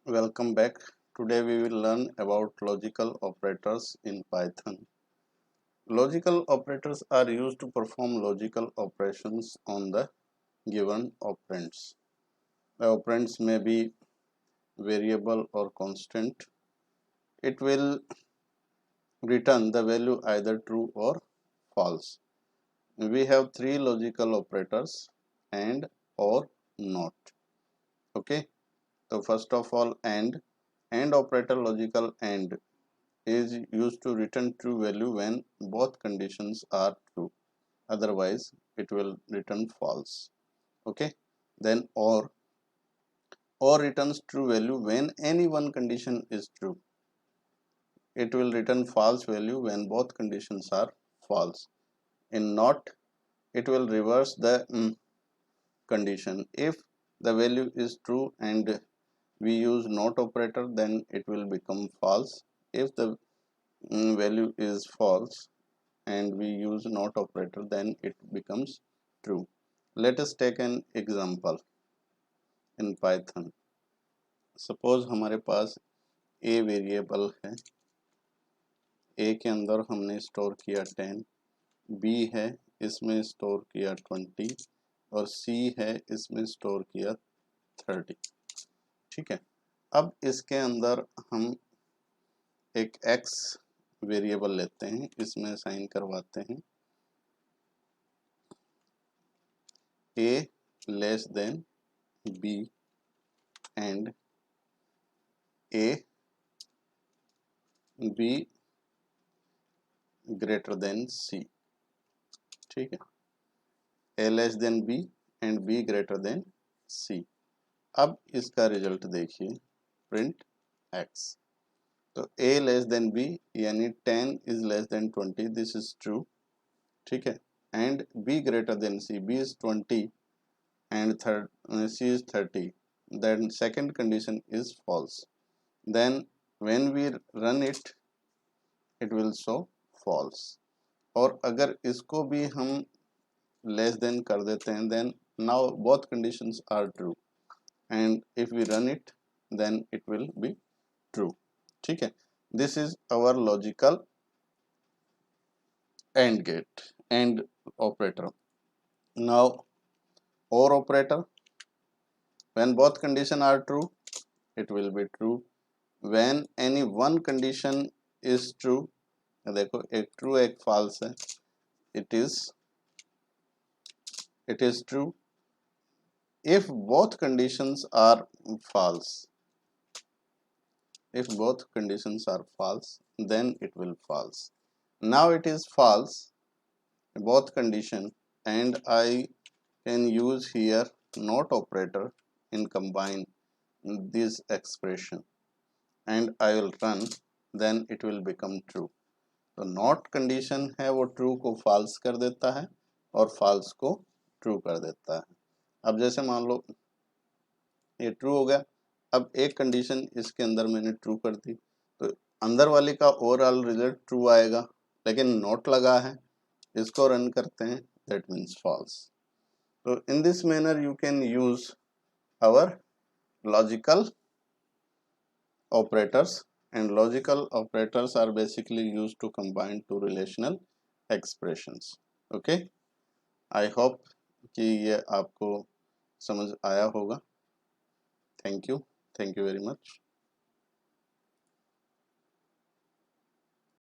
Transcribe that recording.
Welcome back. Today we will learn about logical operators in Python. Logical operators are used to perform logical operations on the given operands. The operands may be variable or constant. It will return the value either true or false. We have three logical operators: and, or, not. Okay. So first of all, and operator, logical and, is used to return true value when both conditions are true, otherwise it will return false. Okay. Then or returns true value when any one condition is true. It will return false value when both conditions are false. In not, it will reverse the condition. If the value is true and we use not operator, then it will become false. If the value is false and we use not operator, then it becomes true. Let us take an example in Python. Suppose हमारे पास a variable है, a के अंदर हमने store किया 10, b है इसमें store किया 20 और c है इसमें स्टोर किया 30. ठीक है. अब इसके अंदर हम एक x वेरिएबल लेते हैं, इसमें साइन करवाते हैं a less than b and a b greater than c. ठीक है. a less than b and b greater than c. अब इसका रिजल्ट देखिए, प्रिंट x. तो a लेस देन b यानी 10 is less than 20, this is true. ठीक है. And b greater than c, b is 20 and c is 30, then second condition is false. Then when we run it, it will show false. और अगर इसको भी हम less than कर देते हैं, then now both conditions are true, and if we run it, then it will be true. ठीक है. This is our logical AND gate, AND operator. Now OR operator, when both conditions are true, it will be true. When any one condition is true, देखो एक true एक false है, it is true. If both conditions are false, then it will false. Now it is false, both condition, and I can use here not operator in combine this expression, and I will run, then it will become true. तो not condition है वो true को false कर देता है और false को true कर देता है. अब जैसे मान लो ये ट्रू हो गया, अब एक कंडीशन इसके अंदर मैंने ट्रू कर दी, तो अंदर वाली का ओवरऑल रिजल्ट ट्रू आएगा, लेकिन नॉट लगा है, इसको रन करते हैं, दैट मीन्स फॉल्स. तो in this manner you can use our logical operators, and logical operators are basically used to combine two relational expressions. Okay, I hope कि ये आपको समझ आया होगा. Thank you very much.